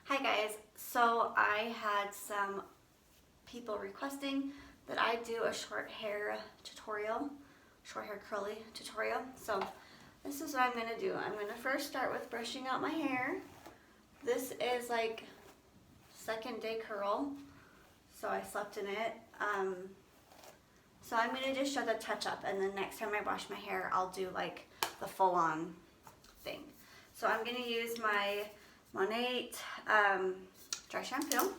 Hi guys, so I had some people requesting that I do a short hair curly tutorial. So this is what I'm going to do. I'm going to first start with brushing out my hair. This is like second day curl, so I slept in it. So I'm going to just show the touch up, and then next time I wash my hair I'll do like the full on thing. So I'm going to use my Monat dry shampoo,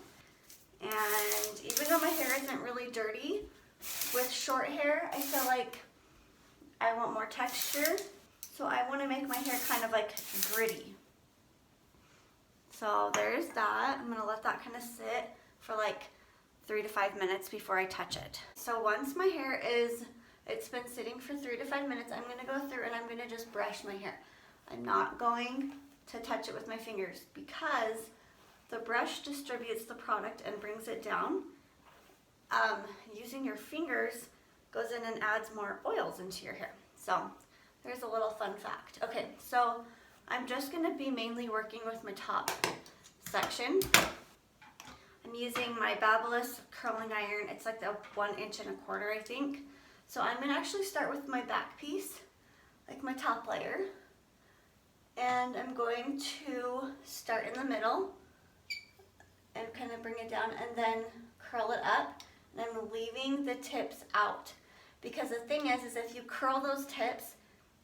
and even though my hair isn't really dirty, with short hair I feel like I want more texture, so I want to make my hair kind of like gritty. So there's that. I'm going to let that kind of sit for like 3 to 5 minutes before I touch it. So once my hair it's been sitting for 3 to 5 minutes, I'm going to go through and I'm going to just brush my hair. I'm not going to touch it with my fingers because the brush distributes the product and brings it down. Using your fingers goes in and adds more oils into your hair. So there's a little fun fact. Okay, so I'm just going to be mainly working with my top section. I'm using my Babyliss curling iron. It's like the 1 inch and a quarter, I think. So I'm going to actually start with my back piece, like my top layer. And I'm going to start in the middle and kind of bring it down and then curl it up. And I'm leaving the tips out, because the thing is if you curl those tips,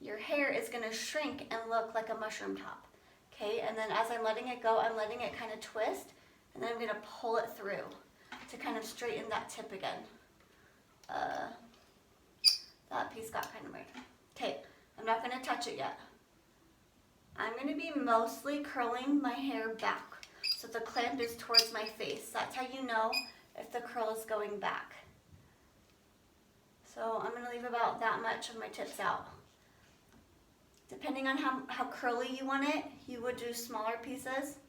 your hair is going to shrink and look like a mushroom top. Okay, and then as I'm letting it go, I'm letting it kind of twist, and then I'm going to pull it through to kind of straighten that tip again. That piece got kind of weird. Okay, I'm not going to touch it yet. I'm going to be mostly curling my hair back, so the clamp is towards my face. That's how you know if the curl is going back. So I'm going to leave about that much of my tips out. Depending on how curly you want it, you would do smaller pieces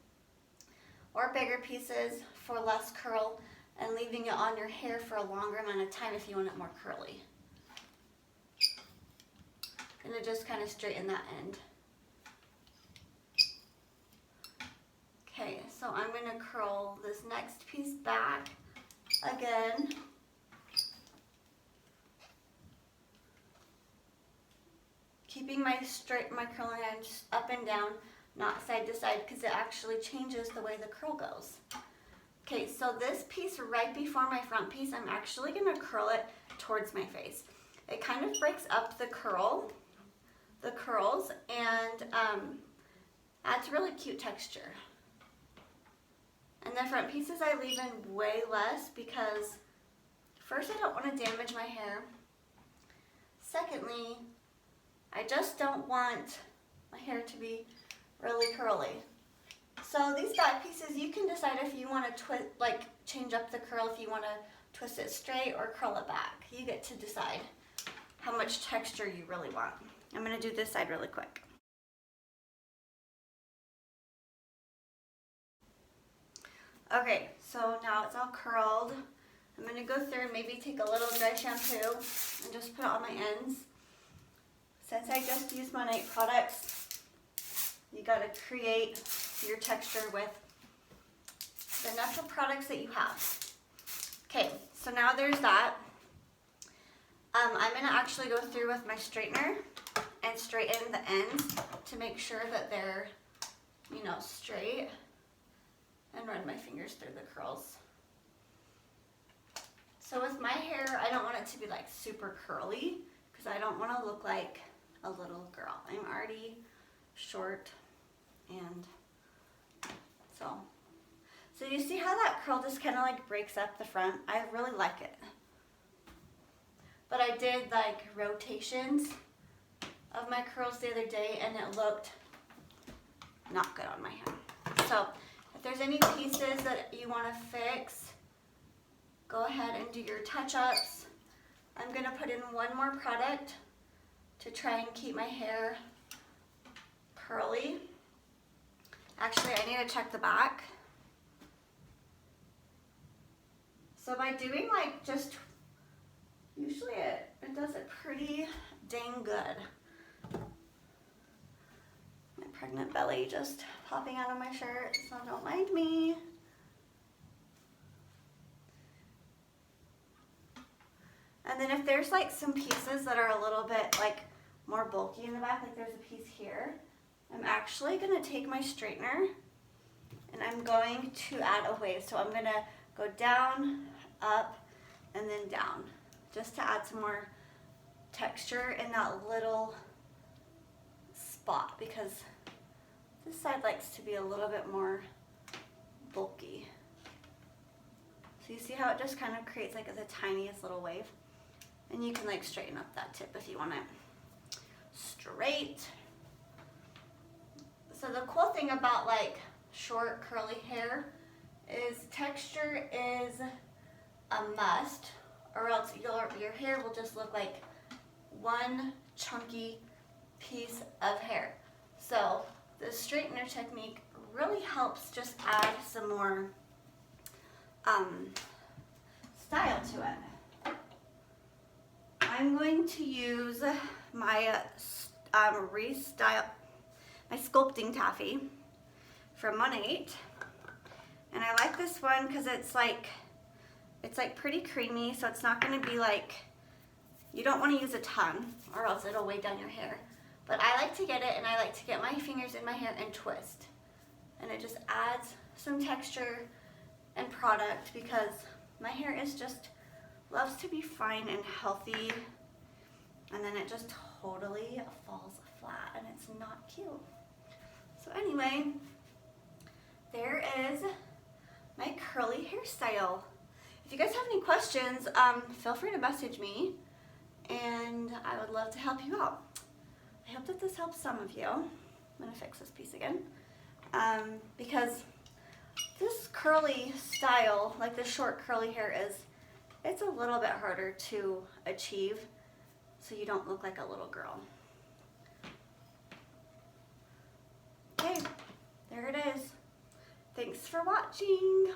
or bigger pieces for less curl, and leaving it on your hair for a longer amount of time if you want it more curly. I'm going to just kind of straighten that end. Okay, so I'm going to curl this next piece back again. Keeping my curling iron up and down, not side to side, because it actually changes the way the curl goes. Okay, so this piece right before my front piece, I'm actually going to curl it towards my face. It kind of breaks up the curls, and adds really cute texture. And the front pieces I leave in way less because first, I don't want to damage my hair. Secondly, I just don't want my hair to be really curly. So these back pieces, you can decide if you want to change up the curl, if you want to twist it straight or curl it back. You get to decide how much texture you really want. I'm going to do this side really quick. Okay, so now it's all curled. I'm going to go through and maybe take a little dry shampoo and just put it on my ends. Since I just use Monat products, you got to create your texture with the natural products that you have. Okay, so now there's that. I'm going to actually go through with my straightener and straighten the ends to make sure that they're, straight, and run my fingers through the curls. So with my hair, I don't want it to be like super curly because I don't want to look like a little girl. I'm already short, and so you see how that curl just kind of like breaks up the front? I really like it. But I did like rotations of my curls the other day and it looked not good on my hair. So if there's any pieces that you want to fix, go ahead and do your touch-ups. I'm going to put in one more product to try and keep my hair curly. Actually, I need to check the back. So by doing usually it does it pretty dang good. My pregnant belly just popping out of my shirt, so don't mind me. And then if there's like some pieces that are a little bit like more bulky in the back, like there's a piece here, I'm actually gonna take my straightener and I'm going to add a wave. So I'm gonna go down, up, and then down, just to add some more texture in that little spot, because this side likes to be a little bit more bulky. So you see how it just kind of creates like the tiniest little wave? And you can like straighten up that tip if you want it straight. So the cool thing about like short curly hair is texture is a must, or else your hair will just look like one chunky piece of hair. So the straightener technique really helps just add some more style to it. I'm going to use my my sculpting taffy from Monat, and I like this one because it's like pretty creamy, so it's not going to be like, you don't want to use a ton or else it'll weigh down your hair. But I like to get it, and I like to get my fingers in my hair and twist, and it just adds some texture and product, because my hair is just loves to be fine and healthy, and then it just totally falls flat and it's not cute. So anyway, there is my curly hairstyle. If you guys have any questions, feel free to message me, and I would love to help you out. I hope that this helps some of you. I'm gonna fix this piece again, because this curly style, like this short curly hair, it's a little bit harder to achieve, so you don't look like a little girl. Okay, there it is. Thanks for watching.